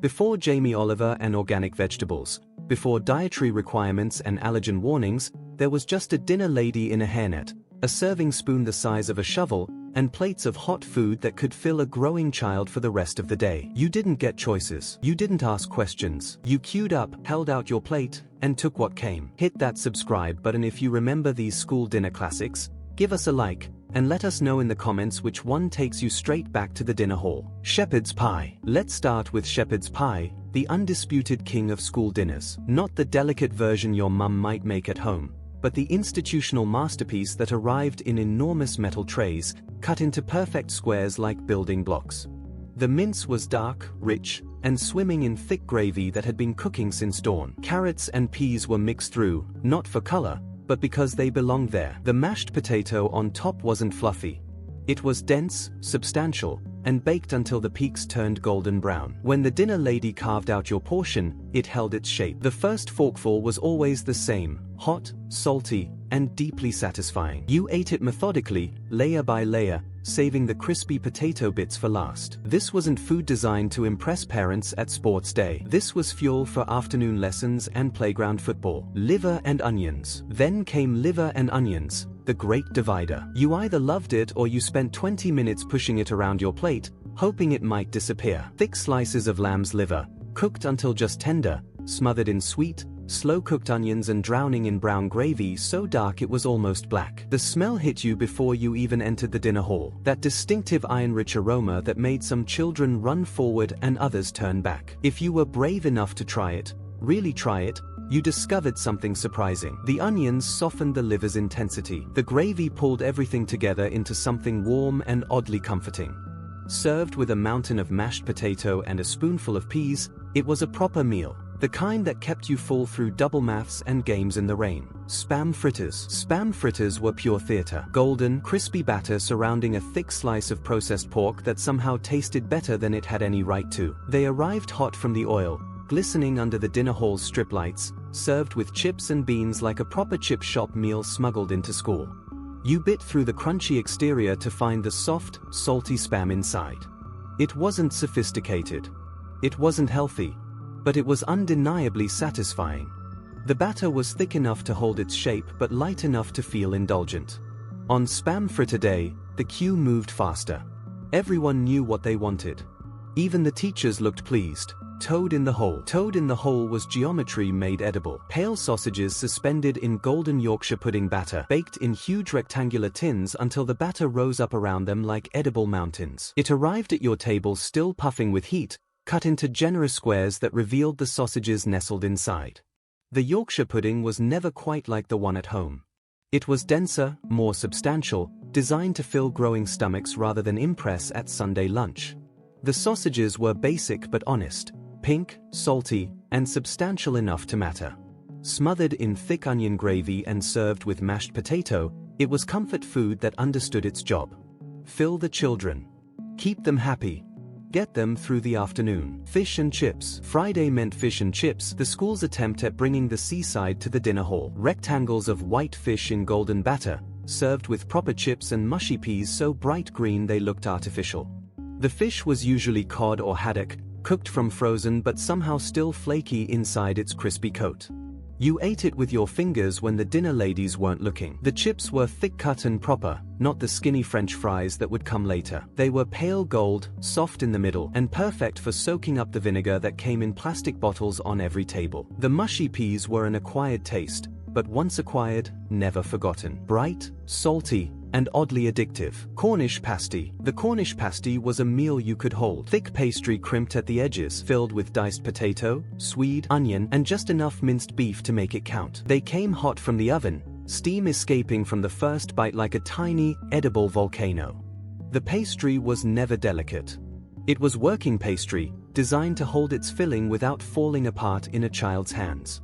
Before Jamie Oliver and organic vegetables, before dietary requirements and allergen warnings, there was just a dinner lady in a hairnet, a serving spoon the size of a shovel, and plates of hot food that could fill a growing child for the rest of the day. You didn't get choices. You didn't ask questions. You queued up, held out your plate, and took what came. Hit that subscribe button if you remember these school dinner classics, give us a like, and let us know in the comments which one takes you straight back to the dinner hall. Shepherd's pie. Let's start with shepherd's pie, the undisputed king of school dinners. Not the delicate version your mum might make at home, but the institutional masterpiece that arrived in enormous metal trays, cut into perfect squares like building blocks. The mince was dark, rich, and swimming in thick gravy that had been cooking since dawn. Carrots and peas were mixed through, not for color, but because they belonged there. The mashed potato on top wasn't fluffy. It was dense, substantial, and baked until the peaks turned golden brown. When the dinner lady carved out your portion, it held its shape. The first forkful was always the same, hot, salty, and deeply satisfying. You ate it methodically, layer by layer, saving the crispy potato bits for last. This wasn't food designed to impress parents at sports day. This was fuel for afternoon lessons and playground football. Liver and onions. Then came liver and onions, the great divider. You either loved it or you spent 20 minutes pushing it around your plate, hoping it might disappear. Thick slices of lamb's liver, cooked until just tender, smothered in sweet, slow-cooked onions and drowning in brown gravy so dark it was almost black. The smell hit you before you even entered the dinner hall. That distinctive iron-rich aroma that made some children run forward and others turn back. If you were brave enough to try it, really try it, you discovered something surprising. The onions softened the liver's intensity. The gravy pulled everything together into something warm and oddly comforting. Served with a mountain of mashed potato and a spoonful of peas, it was a proper meal. The kind that kept you full through double maths and games in the rain. Spam fritters. Spam fritters were pure theater. Golden, crispy batter surrounding a thick slice of processed pork that somehow tasted better than it had any right to. They arrived hot from the oil, glistening under the dinner hall's strip lights, served with chips and beans like a proper chip shop meal smuggled into school. You bit through the crunchy exterior to find the soft, salty spam inside. It wasn't sophisticated. It wasn't healthy. But it was undeniably satisfying. The batter was thick enough to hold its shape but light enough to feel indulgent. On Spam Fritter Day, the queue moved faster. Everyone knew what they wanted. Even the teachers looked pleased. Toad in the hole. Toad in the hole was geometry made edible. Pale sausages suspended in golden Yorkshire pudding batter, baked in huge rectangular tins until the batter rose up around them like edible mountains. It arrived at your table still puffing with heat, cut into generous squares that revealed the sausages nestled inside. The Yorkshire pudding was never quite like the one at home. It was denser, more substantial, designed to fill growing stomachs rather than impress at Sunday lunch. The sausages were basic but honest, pink, salty, and substantial enough to matter. Smothered in thick onion gravy and served with mashed potato, it was comfort food that understood its job. Fill the children. Keep them happy. Get them through the afternoon. Fish and chips. Friday meant fish and chips, the school's attempt at bringing the seaside to the dinner hall. Rectangles of white fish in golden batter, served with proper chips and mushy peas so bright green they looked artificial. The fish was usually cod or haddock, cooked from frozen but somehow still flaky inside its crispy coat. You ate it with your fingers when the dinner ladies weren't looking. The chips were thick-cut and proper, not the skinny French fries that would come later. They were pale gold, soft in the middle, and perfect for soaking up the vinegar that came in plastic bottles on every table. The mushy peas were an acquired taste, but once acquired, never forgotten. Bright, salty, and oddly addictive. Cornish pasty. The Cornish pasty was a meal you could hold. Thick pastry crimped at the edges, filled with diced potato, swede, onion, and just enough minced beef to make it count. They came hot from the oven, steam escaping from the first bite like a tiny, edible volcano. The pastry was never delicate. It was working pastry, designed to hold its filling without falling apart in a child's hands.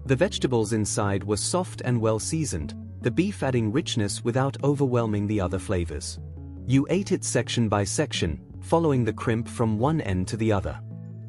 The vegetables inside were soft and well seasoned, the beef adding richness without overwhelming the other flavors. You ate it section by section, following the crimp from one end to the other.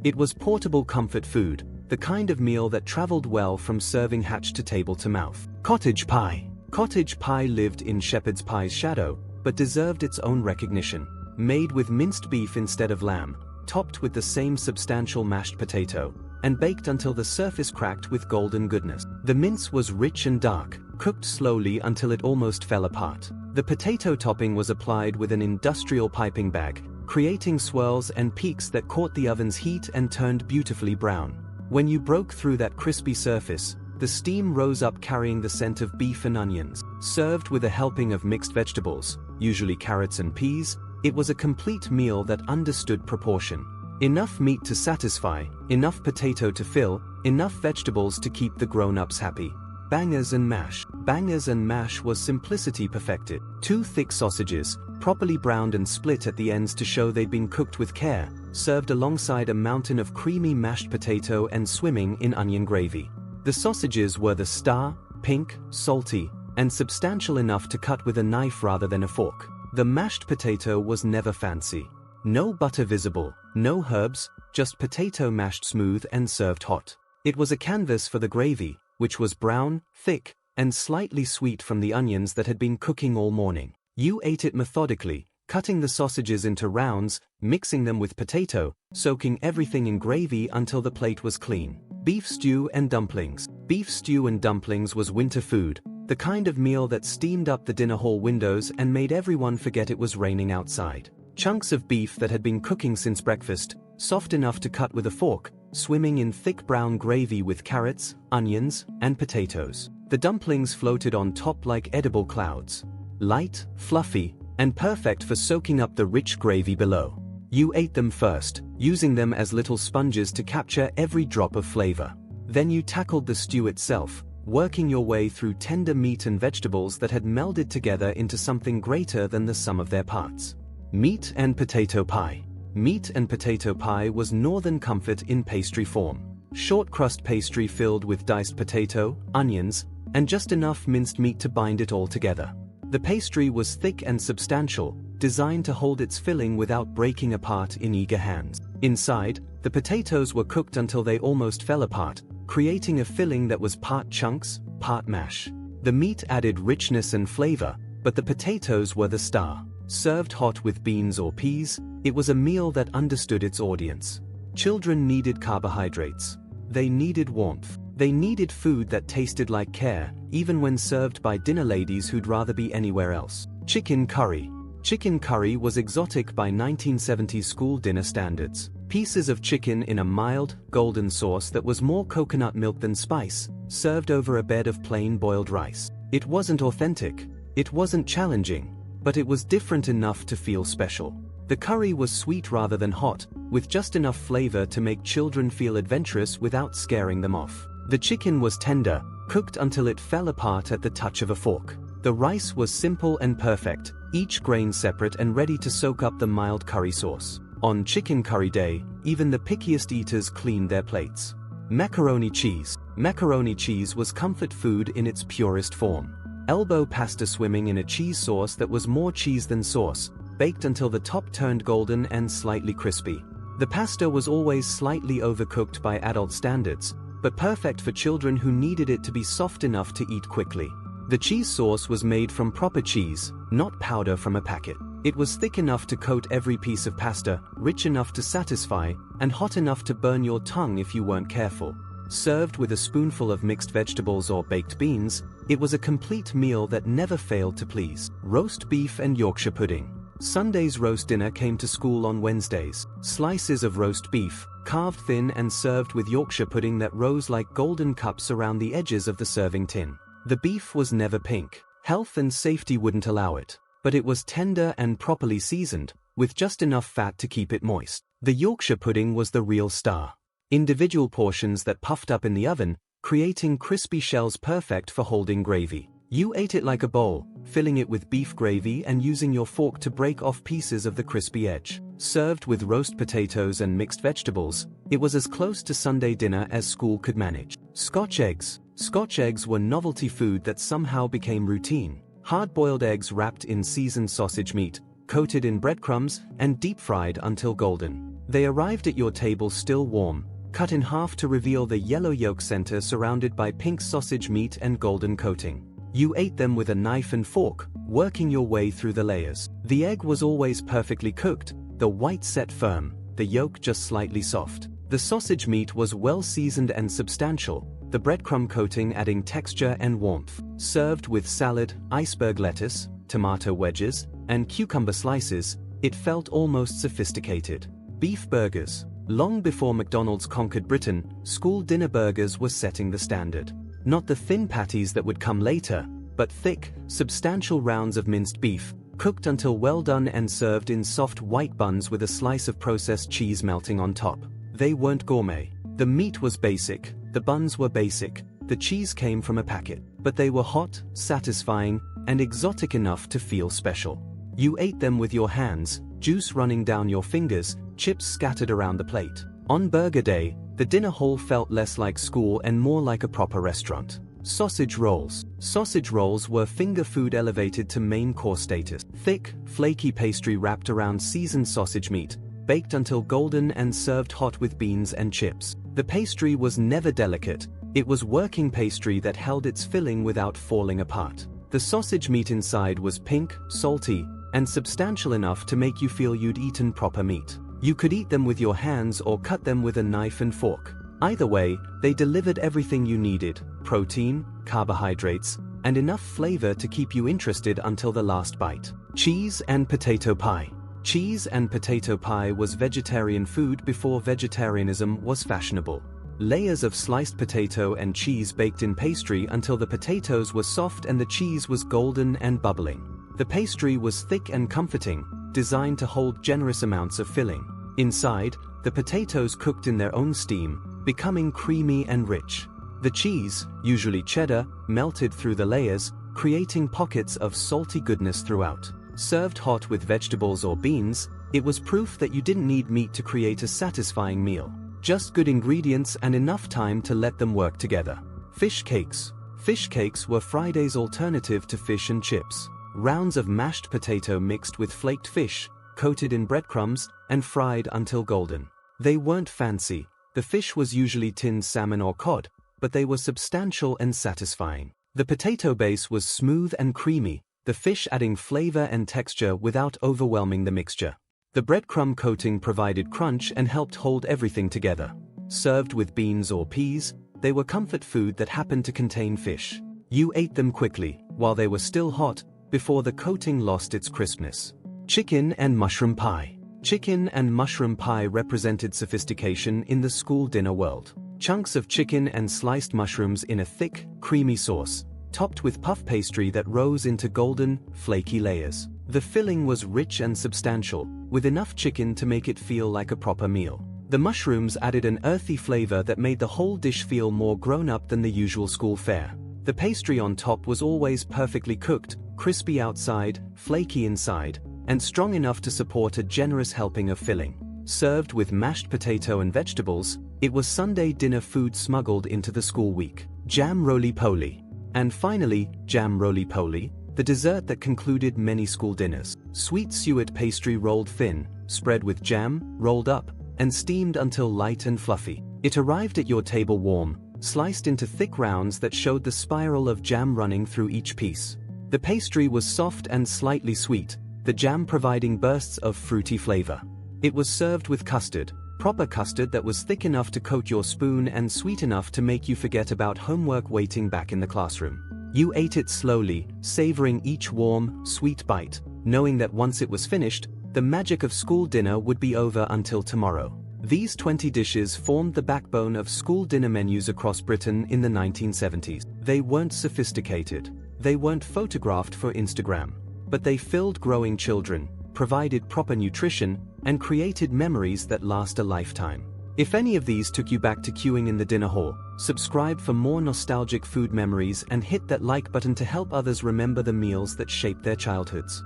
It was portable comfort food, the kind of meal that traveled well from serving hatch to table to mouth. Cottage pie. Cottage pie lived in shepherd's pie's shadow, but deserved its own recognition. Made with minced beef instead of lamb, topped with the same substantial mashed potato, and baked until the surface cracked with golden goodness. The mince was rich and dark, cooked slowly until it almost fell apart. The potato topping was applied with an industrial piping bag, creating swirls and peaks that caught the oven's heat and turned beautifully brown. When you broke through that crispy surface, the steam rose up carrying the scent of beef and onions. Served with a helping of mixed vegetables, usually carrots and peas, it was a complete meal that understood proportion. Enough meat to satisfy, enough potato to fill, enough vegetables to keep the grown-ups happy. Bangers and mash. Bangers and mash was simplicity perfected. 2 thick sausages, properly browned and split at the ends to show they'd been cooked with care, served alongside a mountain of creamy mashed potato and swimming in onion gravy. The sausages were the star, pink, salty, and substantial enough to cut with a knife rather than a fork. The mashed potato was never fancy. No butter visible, no herbs, just potato mashed smooth and served hot. It was a canvas for the gravy, which was brown, thick, and slightly sweet from the onions that had been cooking all morning. You ate it methodically, cutting the sausages into rounds, mixing them with potato, soaking everything in gravy until the plate was clean. Beef stew and dumplings. Beef stew and dumplings was winter food, the kind of meal that steamed up the dinner hall windows and made everyone forget it was raining outside. Chunks of beef that had been cooking since breakfast, soft enough to cut with a fork, swimming in thick brown gravy with carrots, onions, and potatoes. The dumplings floated on top like edible clouds. Light, fluffy, and perfect for soaking up the rich gravy below. You ate them first, using them as little sponges to capture every drop of flavor. Then you tackled the stew itself, working your way through tender meat and vegetables that had melded together into something greater than the sum of their parts. Meat and potato pie. Meat and potato pie was northern comfort in pastry form. Short crust pastry filled with diced potato, onions, and just enough minced meat to bind it all together. The pastry was thick and substantial, designed to hold its filling without breaking apart in eager hands. Inside, the potatoes were cooked until they almost fell apart, creating a filling that was part chunks, part mash. The meat added richness and flavor, but the potatoes were the star. Served hot with beans or peas, it was a meal that understood its audience. Children needed carbohydrates. They needed warmth. They needed food that tasted like care, even when served by dinner ladies who'd rather be anywhere else. Chicken curry. Chicken curry was exotic by 1970s school dinner standards. Pieces of chicken in a mild, golden sauce that was more coconut milk than spice, served over a bed of plain boiled rice. It wasn't authentic. It wasn't challenging, but it was different enough to feel special. The curry was sweet rather than hot, with just enough flavor to make children feel adventurous without scaring them off. The chicken was tender, cooked until it fell apart at the touch of a fork. The rice was simple and perfect, each grain separate and ready to soak up the mild curry sauce. On chicken curry day, even the pickiest eaters cleaned their plates. Macaroni cheese. Macaroni cheese was comfort food in its purest form. Elbow pasta swimming in a cheese sauce that was more cheese than sauce, baked until the top turned golden and slightly crispy. The pasta was always slightly overcooked by adult standards, but perfect for children who needed it to be soft enough to eat quickly. The cheese sauce was made from proper cheese, not powder from a packet. It was thick enough to coat every piece of pasta, rich enough to satisfy, and hot enough to burn your tongue if you weren't careful. Served with a spoonful of mixed vegetables or baked beans, it was a complete meal that never failed to please. Roast beef and Yorkshire pudding. Sunday's roast dinner came to school on Wednesdays. Slices of roast beef, carved thin and served with Yorkshire pudding that rose like golden cups around the edges of the serving tin. The beef was never pink. Health and safety wouldn't allow it, but it was tender and properly seasoned, with just enough fat to keep it moist. The Yorkshire pudding was the real star. Individual portions that puffed up in the oven, creating crispy shells perfect for holding gravy. You ate it like a bowl, filling it with beef gravy and using your fork to break off pieces of the crispy edge. Served with roast potatoes and mixed vegetables, it was as close to Sunday dinner as school could manage. Scotch eggs. Scotch eggs were novelty food that somehow became routine. Hard-boiled eggs wrapped in seasoned sausage meat, coated in breadcrumbs, and deep-fried until golden. They arrived at your table still warm, cut in half to reveal the yellow yolk center surrounded by pink sausage meat and golden coating. You ate them with a knife and fork, working your way through the layers. The egg was always perfectly cooked, the white set firm, the yolk just slightly soft. The sausage meat was well seasoned and substantial, the breadcrumb coating adding texture and warmth. Served with salad, iceberg lettuce, tomato wedges, and cucumber slices, it felt almost sophisticated. Beef burgers. Long before McDonald's conquered Britain, school dinner burgers were setting the standard. Not the thin patties that would come later, but thick, substantial rounds of minced beef, cooked until well done and served in soft white buns with a slice of processed cheese melting on top. They weren't gourmet. The meat was basic, the buns were basic, the cheese came from a packet, but they were hot, satisfying, and exotic enough to feel special. You ate them with your hands, juice running down your fingers, chips scattered around the plate. On Burger Day, the dinner hall felt less like school and more like a proper restaurant. Sausage rolls. Sausage rolls were finger food elevated to main course status. Thick, flaky pastry wrapped around seasoned sausage meat, baked until golden and served hot with beans and chips. The pastry was never delicate, it was working pastry that held its filling without falling apart. The sausage meat inside was pink, salty, and substantial enough to make you feel you'd eaten proper meat. You could eat them with your hands or cut them with a knife and fork. Either way, they delivered everything you needed: protein, carbohydrates, and enough flavor to keep you interested until the last bite. Cheese and potato pie. Cheese and potato pie was vegetarian food before vegetarianism was fashionable. Layers of sliced potato and cheese baked in pastry until the potatoes were soft and the cheese was golden and bubbling. The pastry was thick and comforting, designed to hold generous amounts of filling. Inside, the potatoes cooked in their own steam, becoming creamy and rich. The cheese, usually cheddar, melted through the layers, creating pockets of salty goodness throughout. Served hot with vegetables or beans, it was proof that you didn't need meat to create a satisfying meal. Just good ingredients and enough time to let them work together. Fish cakes. Fish cakes were Friday's alternative to fish and chips. Rounds of mashed potato mixed with flaked fish, coated in breadcrumbs, and fried until golden. They weren't fancy. The fish was usually tinned salmon or cod, but they were substantial and satisfying. The potato base was smooth and creamy, the fish adding flavor and texture without overwhelming the mixture. The breadcrumb coating provided crunch and helped hold everything together. Served with beans or peas, they were comfort food that happened to contain fish. You ate them quickly, while they were still hot, before the coating lost its crispness. Chicken and mushroom pie. Chicken and mushroom pie represented sophistication in the school dinner world. Chunks of chicken and sliced mushrooms in a thick, creamy sauce, topped with puff pastry that rose into golden, flaky layers. The filling was rich and substantial, with enough chicken to make it feel like a proper meal. The mushrooms added an earthy flavor that made the whole dish feel more grown-up than the usual school fare. The pastry on top was always perfectly cooked, crispy outside, flaky inside, and strong enough to support a generous helping of filling. Served with mashed potato and vegetables, it was Sunday dinner food smuggled into the school week. Jam roly-poly. And finally, jam roly-poly, the dessert that concluded many school dinners. Sweet suet pastry rolled thin, spread with jam, rolled up, and steamed until light and fluffy. It arrived at your table warm, sliced into thick rounds that showed the spiral of jam running through each piece. The pastry was soft and slightly sweet, the jam providing bursts of fruity flavor. It was served with custard, proper custard that was thick enough to coat your spoon and sweet enough to make you forget about homework waiting back in the classroom. You ate it slowly, savoring each warm, sweet bite, knowing that once it was finished, the magic of school dinner would be over until tomorrow. These 20 dishes formed the backbone of school dinner menus across Britain in the 1970s. They weren't sophisticated. They weren't photographed for Instagram. But they filled growing children, provided proper nutrition, and created memories that last a lifetime. If any of these took you back to queuing in the dinner hall, subscribe for more nostalgic food memories and hit that like button to help others remember the meals that shaped their childhoods.